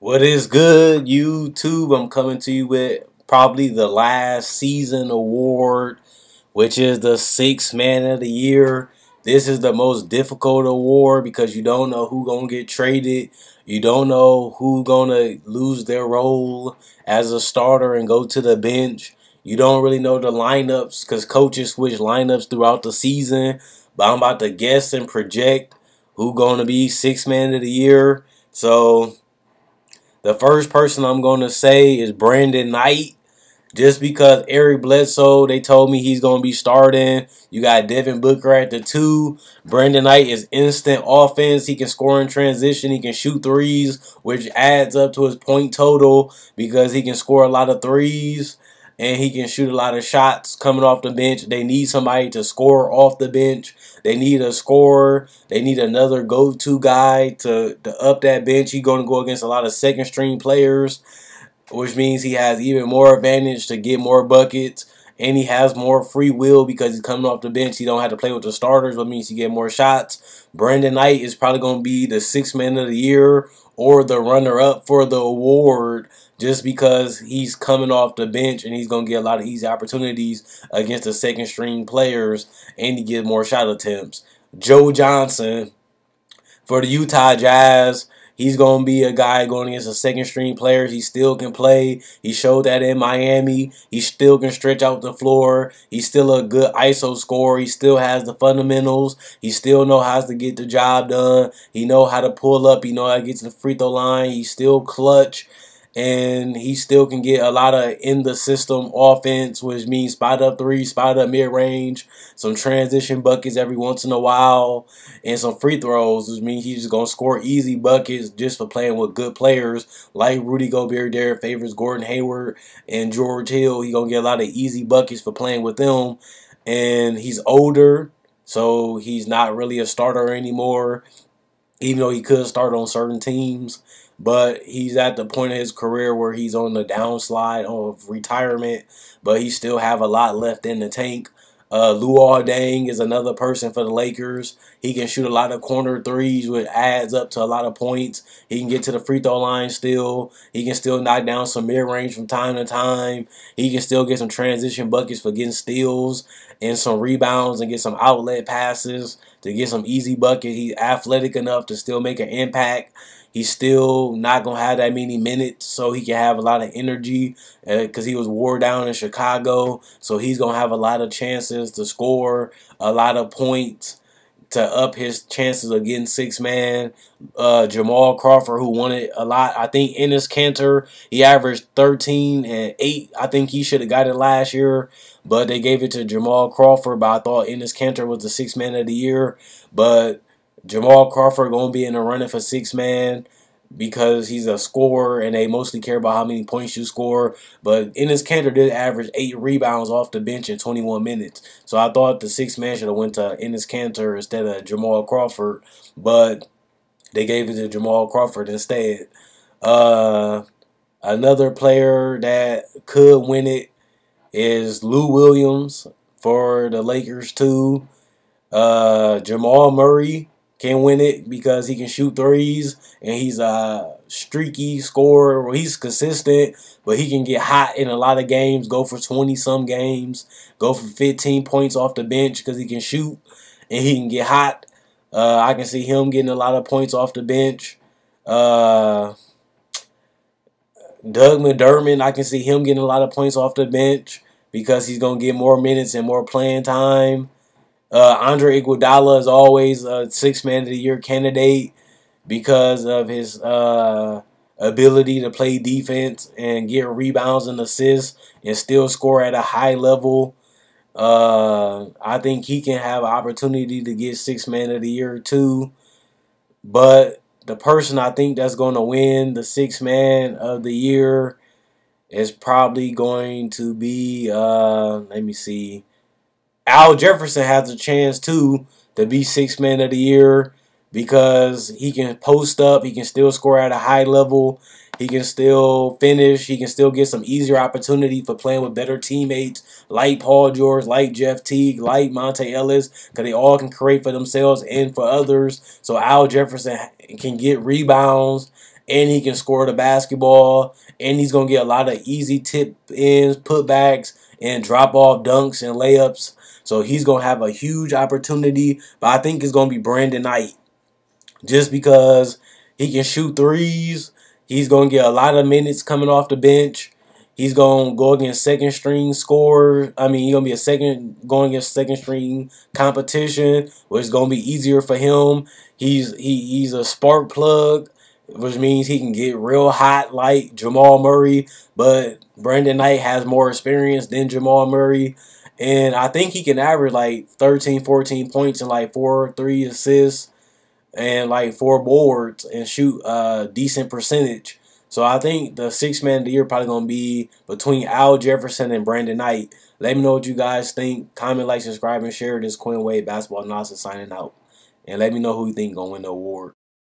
What is good, YouTube? I'm coming to you with probably the last season award, which is the Sixth Man of the Year. This is the most difficult award because you don't know who gonna get traded. You don't know who gonna lose their role as a starter and go to the bench. You don't really know the lineups because coaches switch lineups throughout the season. But I'm about to guess and project who gonna be Sixth Man of the Year. So the first person I'm going to say is Brandon Knight. Just because Eric Bledsoe, they told me he's going to be starting. You got Devin Booker at the 2. Brandon Knight is instant offense. He can score in transition. He can shoot threes, which adds up to his point total because he can score a lot of threes. And he can shoot a lot of shots coming off the bench. They need somebody to score off the bench. They need a scorer. They need another go-to guy to up that bench. He's going to go against a lot of second-string players, which means he has even more advantage to get more buckets. And he has more free will because he's coming off the bench. He don't have to play with the starters, which means he get more shots. Brandon Knight is probably going to be the Sixth Man of the Year or the runner-up for the award just because he's coming off the bench and he's going to get a lot of easy opportunities against the second-string players, and he gets more shot attempts. Joe Johnson for the Utah Jazz. He's going to be a guy going against the second-string players. He still can play. He showed that in Miami. He still can stretch out the floor. He's still a good ISO scorer. He still has the fundamentals. He still knows how to get the job done. He knows how to pull up. He knows how to get to the free throw line. He's still clutch. And he still can get a lot of in-the-system offense, which means spot-up three, spot-up mid-range, some transition buckets every once in a while, and some free throws, which means he's just going to score easy buckets just for playing with good players like Rudy Gobert, Derek Favors, Gordon Hayward, and George Hill. He's going to get a lot of easy buckets for playing with them. And he's older, so he's not really a starter anymore, even though he could start on certain teams. But he's at the point of his career where he's on the downslide of retirement, but he still have a lot left in the tank. Luol Deng is another person for the Lakers. He can shoot a lot of corner threes, which adds up to a lot of points. He can get to the free throw line still. He can still knock down some mid-range from time to time. He can still get some transition buckets for getting steals and some rebounds and get some outlet passes to get some easy bucket. He's athletic enough to still make an impact. He's still not going to have that many minutes, so he can have a lot of energy because he was wore down in Chicago. So he's going to have a lot of chances to score a lot of points to up his chances of getting six-man. Jamal Crawford, who won it a lot. I think Enes Kanter, he averaged 13 and 8. I think he should have got it last year, but they gave it to Jamal Crawford. But I thought Enes Kanter was the Sixth-Man of the Year. But Jamal Crawford going to be in the running for six-man because he's a scorer and they mostly care about how many points you score. But Enes Kanter did average 8 rebounds off the bench in 21 minutes. So I thought the sixth-man should have went to Enes Kanter instead of Jamal Crawford. But they gave it to Jamal Crawford instead. Another player that could win it is Lou Williams for the Lakers too. Jamal Murray can win it because he can shoot threes and he's a streaky scorer. Well, he's consistent, but he can get hot in a lot of games, go for 20-some games, go for 15 points off the bench because he can shoot and he can get hot. I can see him getting a lot of points off the bench. Doug McDermott, I can see him getting a lot of points off the bench because he's going to get more minutes and more playing time. Andre Iguodala is always a Sixth-Man of the Year candidate because of his ability to play defense and get rebounds and assists and still score at a high level. I think he can have an opportunity to get Sixth-Man of the Year too. But the person I think that's going to win the Sixth-Man of the Year is probably going to be, let me see. Al Jefferson has a chance too to be Sixth-Man of the Year because he can post up, he can still score at a high level, he can still finish, he can still get some easier opportunity for playing with better teammates like Paul George, like Jeff Teague, like Monte Ellis, because they all can create for themselves and for others. So Al Jefferson can get rebounds and he can score the basketball, and he's going to get a lot of easy tip ins, putbacks, and drop off dunks and layups. So he's going to have a huge opportunity, but I think it's going to be Brandon Knight just because he can shoot threes. He's going to get a lot of minutes coming off the bench. He's going to go against second string scorers. I mean, he's going to be going against second string competition, which is going to be easier for him. He's a spark plug, which means he can get real hot like Jamal Murray. But Brandon Knight has more experience than Jamal Murray. And I think he can average like 13, 14 points and like 3 assists and like 4 boards and shoot a decent percentage. So I think the 6th man of the year probably going to be between Al Jefferson and Brandon Knight. Let me know what you guys think. Comment, like, subscribe, and share. This Quinn Wade Basketball Nonsense signing out. And let me know who you think going to win the award.